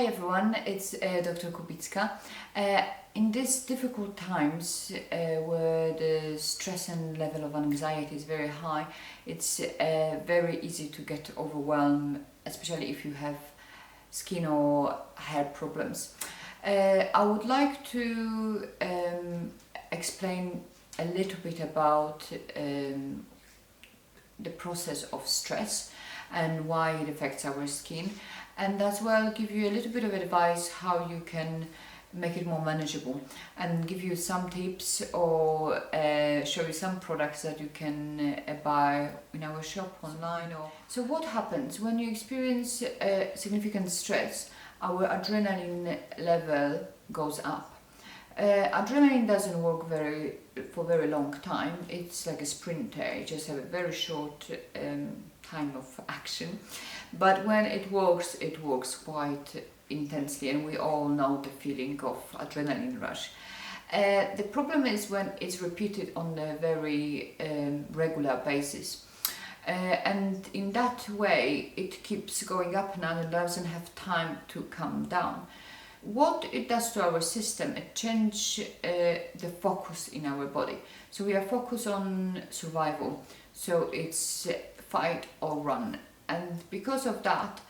Hi everyone, it's Dr Kubicka. In these difficult times where the stress and level of anxiety is very high, it's very easy to get overwhelmed, especially if you have skin or hair problems. I would like to explain a little bit about the process of stress and why it affects our skin, and as well give you a little bit of advice how you can make it more manageable, and give you some tips or show you some products that you can buy in our shop online. So what happens when you experience significant stress? Our adrenaline level goes up. Adrenaline doesn't work for very long time. It's like a sprinter. It just have a very short time of action, but when it works quite intensely, and we all know the feeling of adrenaline rush. The problem is when it's repeated on a very regular basis, and in that way it keeps going up and it doesn't have time to come down. What it does to our system, it changes the focus in our body. So we are focused on survival, so it's fight or run, and because of that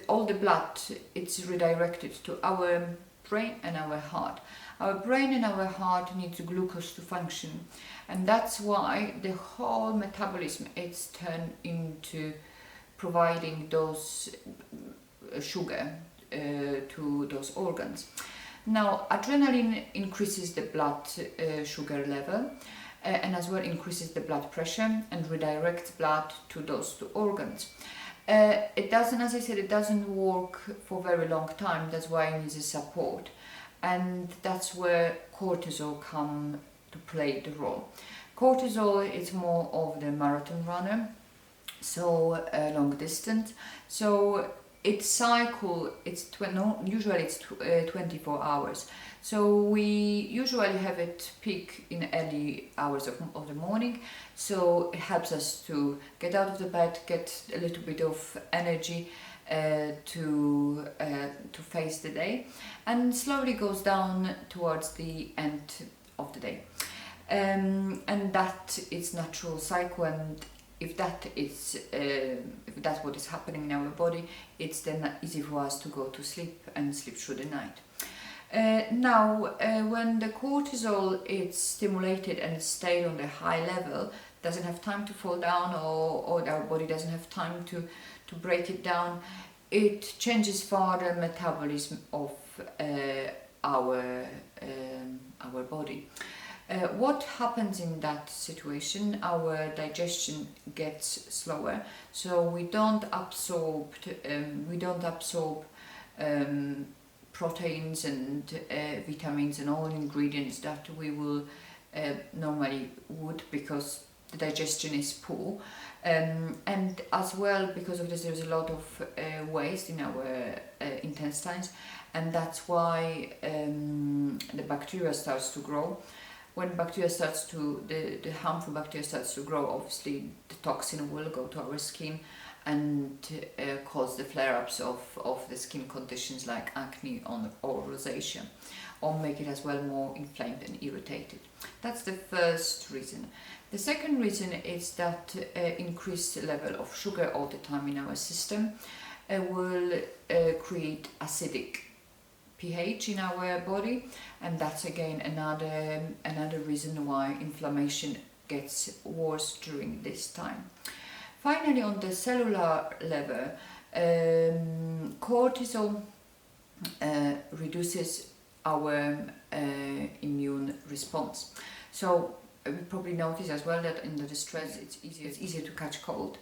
all the blood, it's redirected to our brain and our heart. Our brain and our heart need glucose to function, and that's why the whole metabolism is turned into providing those sugar to those organs. Now, adrenaline increases the blood sugar level and as well increases the blood pressure and redirects blood to those two organs. It doesn't, as I said, it doesn't work for very long time. That's why it needs a support, and that's where cortisol come to play the role. Cortisol is more of the marathon runner, so long distance. So its cycle, usually it's 24 hours. So we usually have it peak in early hours of the morning. So it helps us to get out of the bed, get a little bit of energy to face the day, and slowly goes down towards the end of the day. And that is natural cycle, and if that's what is happening in our body, it's then easy for us to go to sleep and sleep through the night. Now, when the cortisol is stimulated and stays on the high level, doesn't have time to fall down, or our body doesn't have time to break it down, it changes further metabolism of our body. What happens in that situation? Our digestion gets slower, so we don't absorb proteins and vitamins and all ingredients that we will normally would, because the digestion is poor, and as well because of this there's a lot of waste in our intestines, and that's why the bacteria starts to grow. When bacteria starts to, the harmful bacteria starts to grow, obviously the toxin will go to our skin and cause the flare-ups of the skin conditions like acne or rosacea, or make it as well more inflamed and irritated. That's the first reason. The second reason is that increased level of sugar all the time in our system will create acidic pH in our body, and that's again another reason why inflammation gets worse during this time. Finally, on the cellular level, cortisol reduces our immune response. So we probably notice as well that in the stress it's easier to catch cold,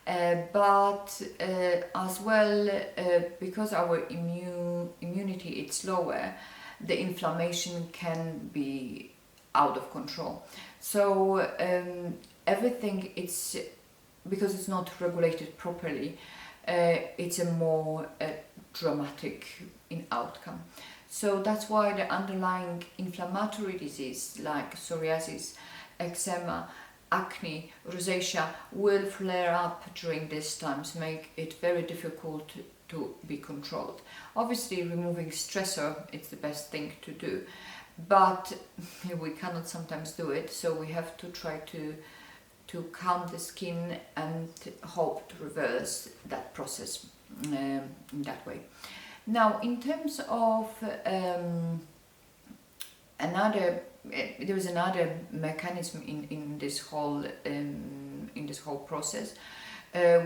but as well because our immunity is lower, the inflammation can be out of control. So everything, it's because it's not regulated properly, it's a more dramatic in outcome. So that's why the underlying inflammatory disease like psoriasis, eczema, acne, rosacea will flare up during these times, make it very difficult to be controlled. Obviously, removing stressor is the best thing to do, but we cannot sometimes do it, so we have to try to calm the skin and hope to reverse that process in that way. Now, in terms of there is another mechanism in this whole process,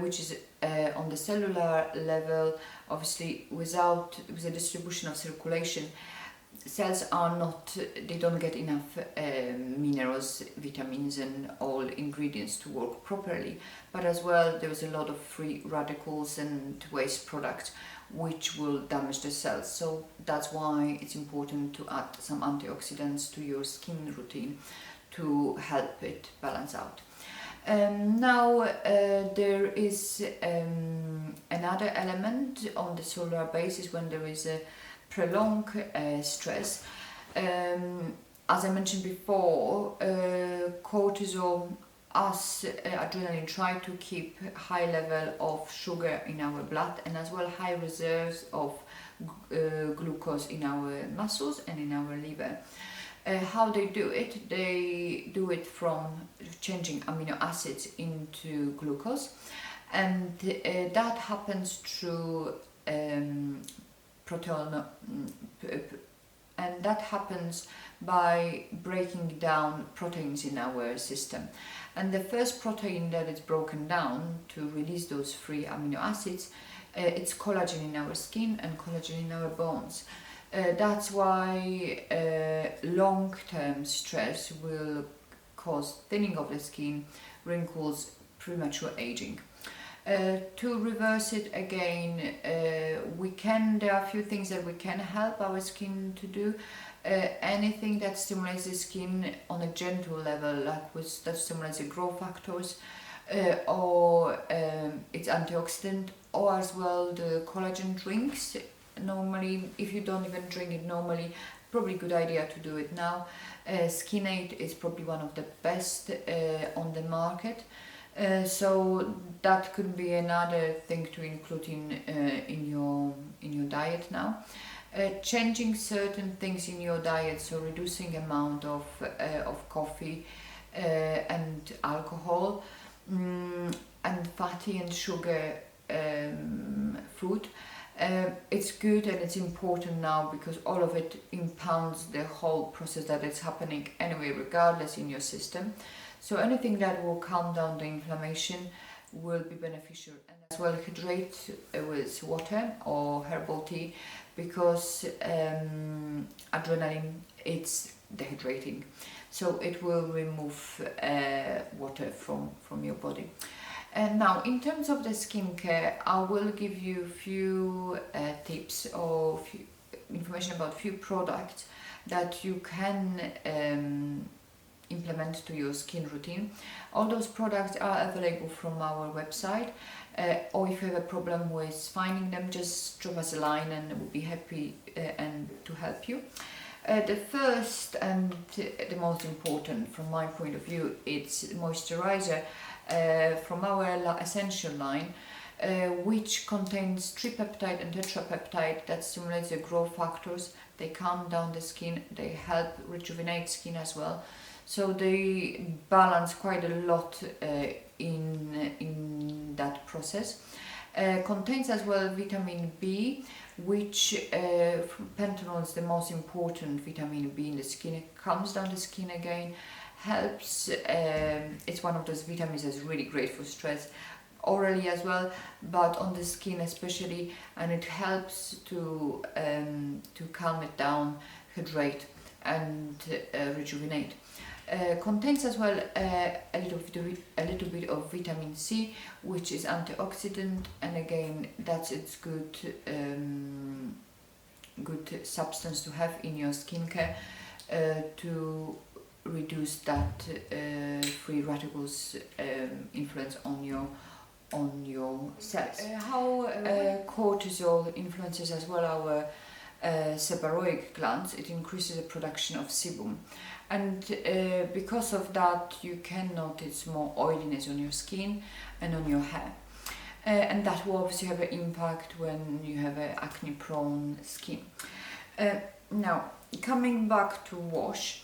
which is on the cellular level. Obviously, with the distribution of circulation, cells they don't get enough minerals, vitamins and all ingredients to work properly, but as well there is a lot of free radicals and waste products which will damage the cells. So that's why it's important to add some antioxidants to your skin routine to help it balance out. Now there is another element on the cellular basis when there is a prolonged stress. As I mentioned before, cortisol, adrenaline try to keep high level of sugar in our blood and as well high reserves of glucose in our muscles and in our liver. How they do it? They do it from changing amino acids into glucose, and that happens through protein, and that happens by breaking down proteins in our system. And the first protein that is broken down to release those free amino acids, it's collagen in our skin and collagen in our bones. That's why long-term stress will cause thinning of the skin, wrinkles, premature aging. To reverse it again, there are a few things that we can help our skin to do. Anything that stimulates the skin on a gentle level, that stimulates the growth factors, or it's antioxidant, or as well the collagen drinks. Normally, if you don't even drink it normally, probably a good idea to do it now. Skin Aid is probably one of the best on the market. So that could be another thing to include in your diet now. Changing certain things in your diet, so reducing amount of coffee and alcohol, and fatty and sugar food. It's good and it's important now because all of it impounds the whole process that is happening anyway, regardless in your system. So anything that will calm down the inflammation will be beneficial. And as well, hydrate with water or herbal tea, because adrenaline, it's dehydrating. So it will remove water from your body. And now, in terms of the skincare, I will give you a few tips or information about few products that you can implement to your skin routine. All those products are available from our website, or if you have a problem with finding them, just drop us a line and we'll be happy to help you. The first and the most important from my point of view, it's moisturizer from our essential line, which contains tripeptide and tetrapeptide that stimulates the growth factors. They calm down the skin, they help rejuvenate skin as well. So they balance quite a lot in that process. Contains as well vitamin B, which panthenol is the most important vitamin B in the skin. It calms down the skin again, helps. It's one of those vitamins that's really great for stress, orally as well, but on the skin especially, and it helps to calm it down, hydrate, and rejuvenate. Contains as well a little bit of vitamin C, which is antioxidant, and again that's its good substance to have in your skincare to reduce that free radicals influence on your cells. How cortisol influences as well our seborrheic glands. It increases the production of sebum, and because of that you can notice more oiliness on your skin and on your hair. and that will obviously have an impact when you have an acne prone skin. Now, coming back to wash,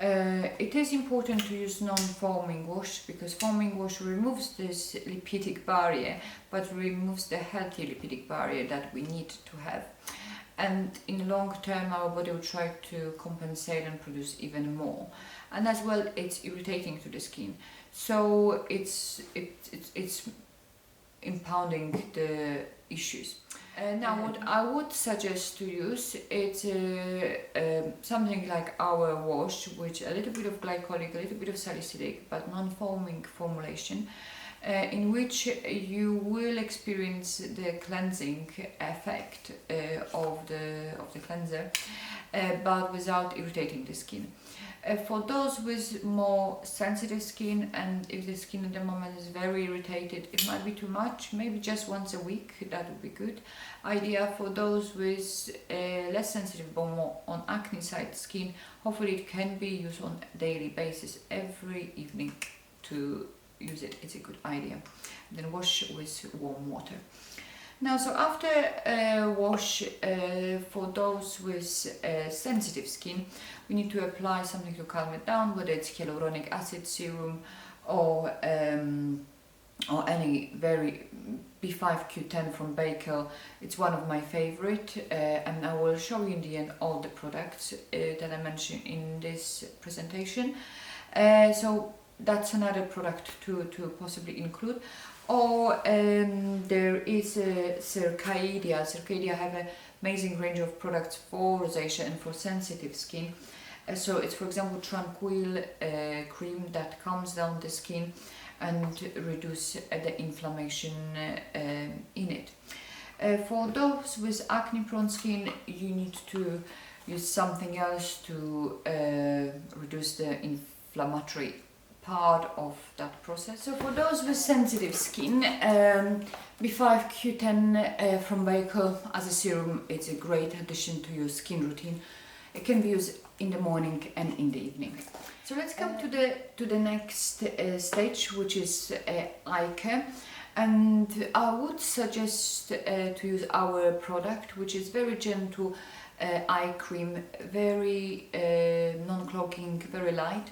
it is important to use non-foaming wash, because foaming wash removes this lipidic barrier but removes the healthy lipidic barrier that we need to have, and in long term our body will try to compensate and produce even more, and as well it's irritating to the skin, so it's impounding the issues. Now what I would suggest to use is something like our wash, which a little bit of glycolic, a little bit of salicylic, but non-foaming formulation, in which you will experience the cleansing effect of the cleanser, but without irritating the skin. For those with more sensitive skin, and if the skin at the moment is very irritated, it might be too much, maybe just once a week, that would be good idea. For those with less sensitive but more on acne side skin, hopefully it can be used on a daily basis, every evening to use it. It's a good idea. Then wash with warm water. Now, so after wash, for those with sensitive skin, we need to apply something to calm it down, whether it's hyaluronic acid serum or any very B5Q10 from Bakel. It's one of my favorite, and I will show you in the end all the products that I mentioned in this presentation. So that's another product to possibly include. Or there is Circadia. Circadia have an amazing range of products for rosacea and for sensitive skin. So it's, for example, Tranquil cream that calms down the skin and reduce the inflammation in it. For those with acne prone skin, you need to use something else to reduce the inflammatory part of that process. So for those with sensitive skin, B5Q10 from Bakel as a serum, it's a great addition to your skin routine. It can be used in the morning and in the evening. So let's come to the next stage, which is eye care. And I would suggest to use our product, which is very gentle eye cream, very non-clogging, very light.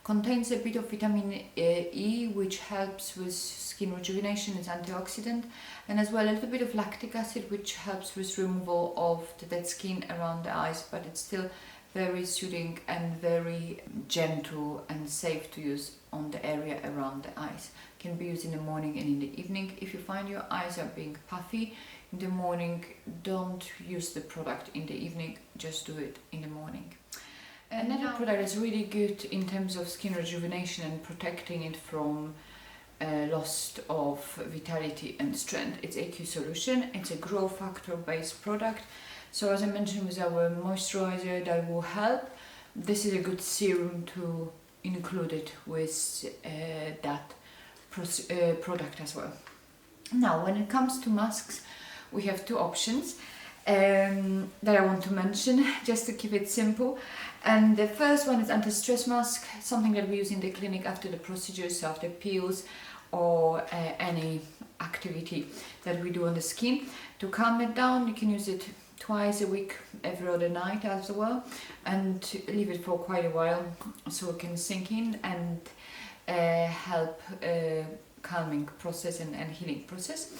Contains a bit of vitamin E, which helps with skin rejuvenation, it's antioxidant, and as well a little bit of lactic acid, which helps with removal of the dead skin around the eyes, but it's still very soothing and very gentle and safe to use on the area around the eyes. Can be used in the morning and in the evening. If you find your eyes are being puffy in the morning, don't use the product in the evening, just do it in the morning. Another product is really good in terms of skin rejuvenation and protecting it from loss of vitality and strength. It's AQ Solution. It's a growth factor based product. So as I mentioned with our moisturizer, that will help. This is a good serum to include it with that product as well. Now, when it comes to masks, we have two options that I want to mention, just to keep it simple. And the first one is anti-stress mask, something that we use in the clinic after the procedures, so after peels or any activity that we do on the skin. To calm it down, you can use it twice a week, every other night as well, and leave it for quite a while so it can sink in and help calming process and healing process.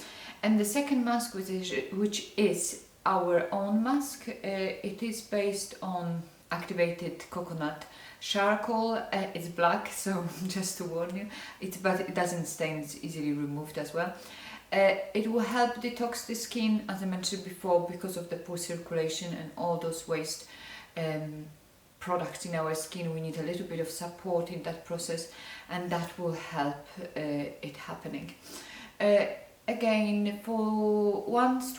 And the second mask, which is our own mask, it is based on activated coconut charcoal. It's black, so just to warn you, but it doesn't stain, it's easily removed as well. It will help detox the skin, as I mentioned before, because of the poor circulation and all those waste products in our skin. We need a little bit of support in that process, and that will help it happening. Again, for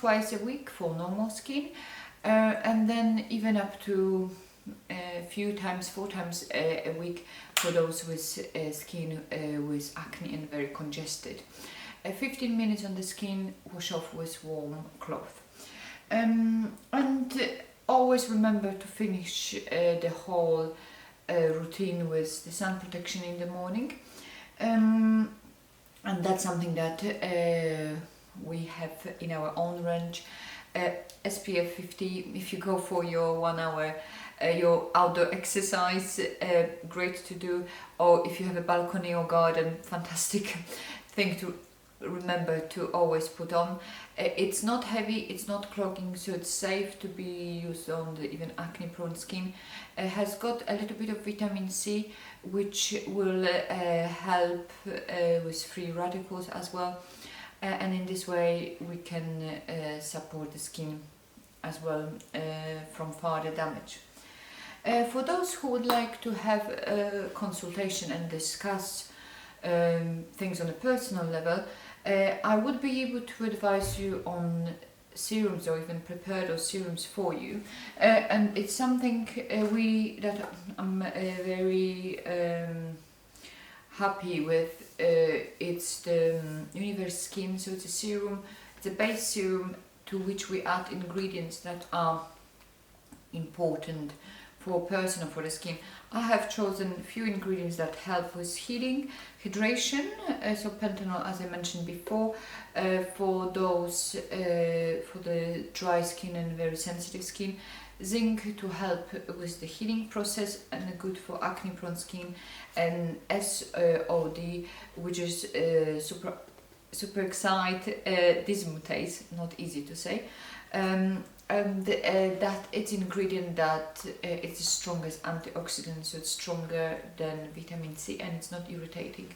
twice a week for normal skin, and then even up to a few times, 4 times a week for those with skin with acne and very congested. 15 minutes on the skin, wash off with warm cloth. And always remember to finish the whole routine with the sun protection in the morning. And that's something that we have in our own range. SPF 50 if you go for your 1 hour your outdoor exercise, great to do, or if you have a balcony or garden, fantastic thing to remember to always put on. It's not heavy, it's not clogging, so it's safe to be used on the even acne prone skin. It has got a little bit of vitamin C, which will help with free radicals as well. And in this way we can support the skin as well from further damage. For those who would like to have a consultation and discuss things on a personal level, I would be able to advise you on serums or even prepare those serums for you. And it's something that I'm very happy with. It's the Universe Skin, so it's a serum, it's a base serum to which we add ingredients that are important for a person or for the skin. I have chosen a few ingredients that help with healing, hydration, so pentanol, as I mentioned before, for those for the dry skin and very sensitive skin, zinc to help with the healing process and good for acne prone skin, and SOD, which is superoxide dismutase, not easy to say, and that it's ingredient that it's the strongest antioxidant, so it's stronger than vitamin C and it's not irritating.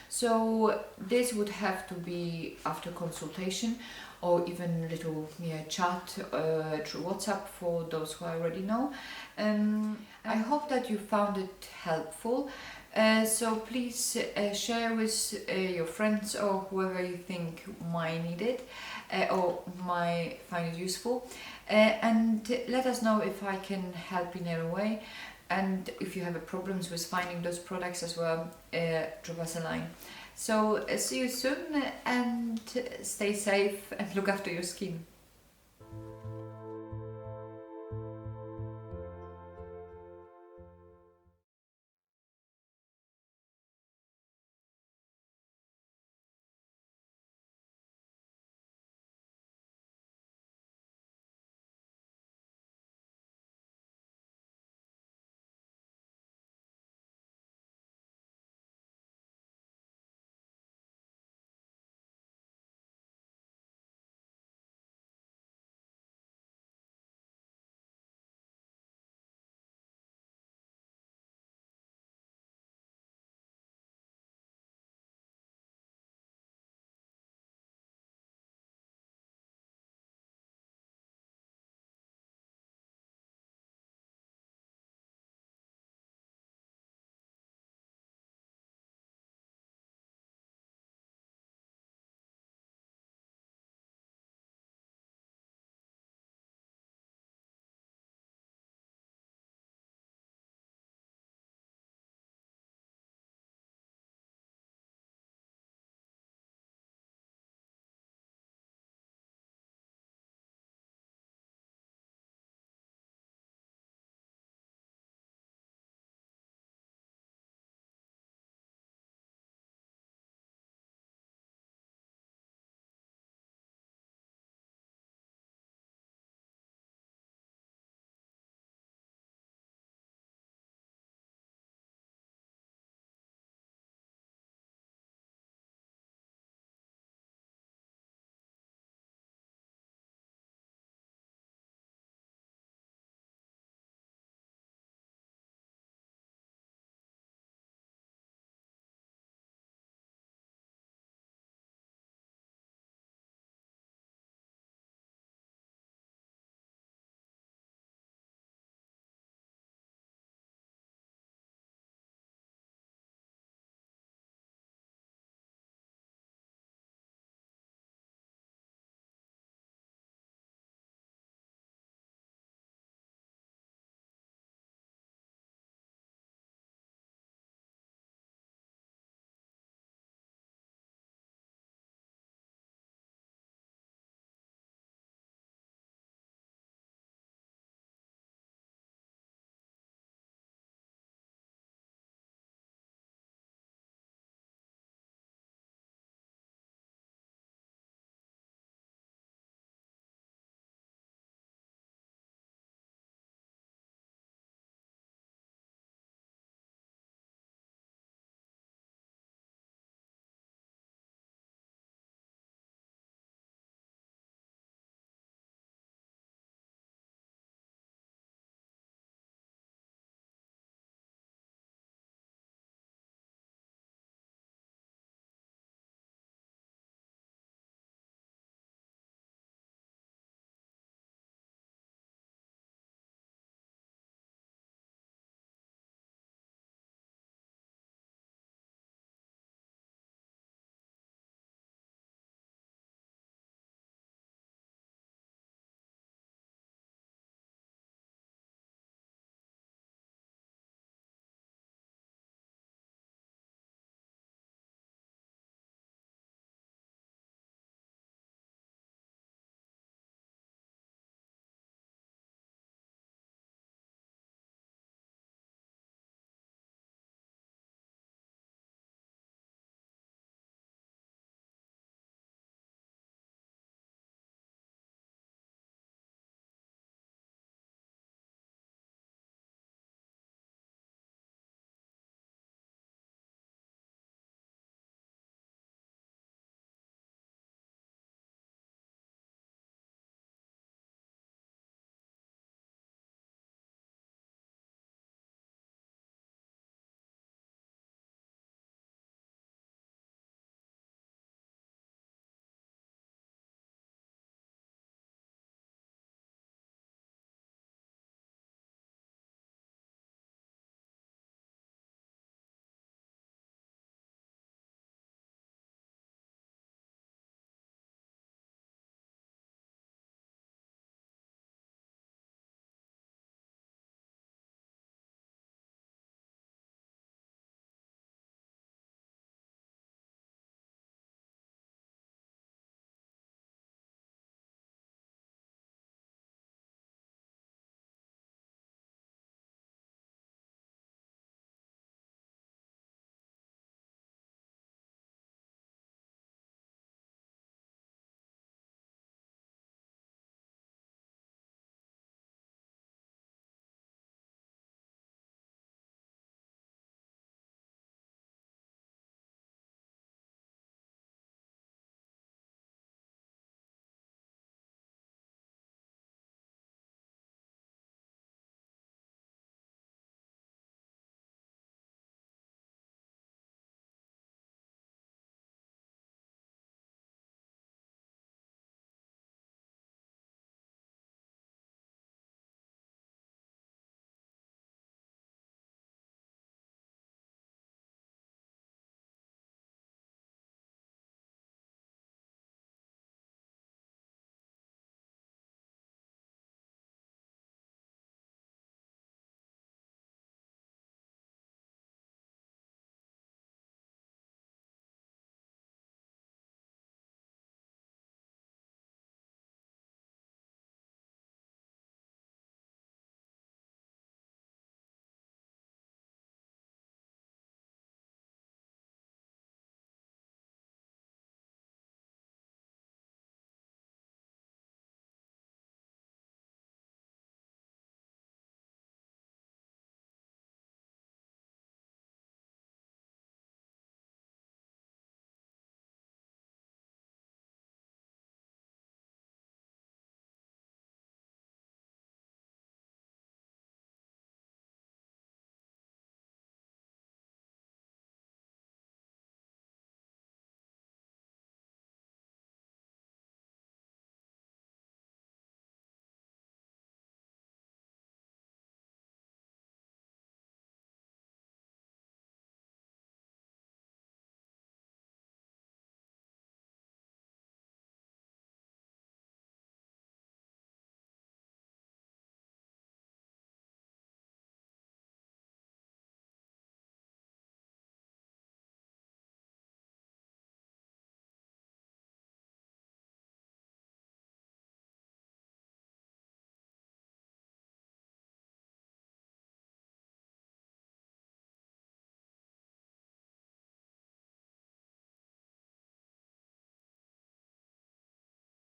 So this would have to be after consultation, or even a little chat through WhatsApp for those who I already know. I hope that you found it helpful. So please share with your friends or whoever you think might need it or might find it useful. And let us know if I can help in any way. And if you have problems with finding those products as well, drop us a line. So see you soon, and stay safe and look after your skin.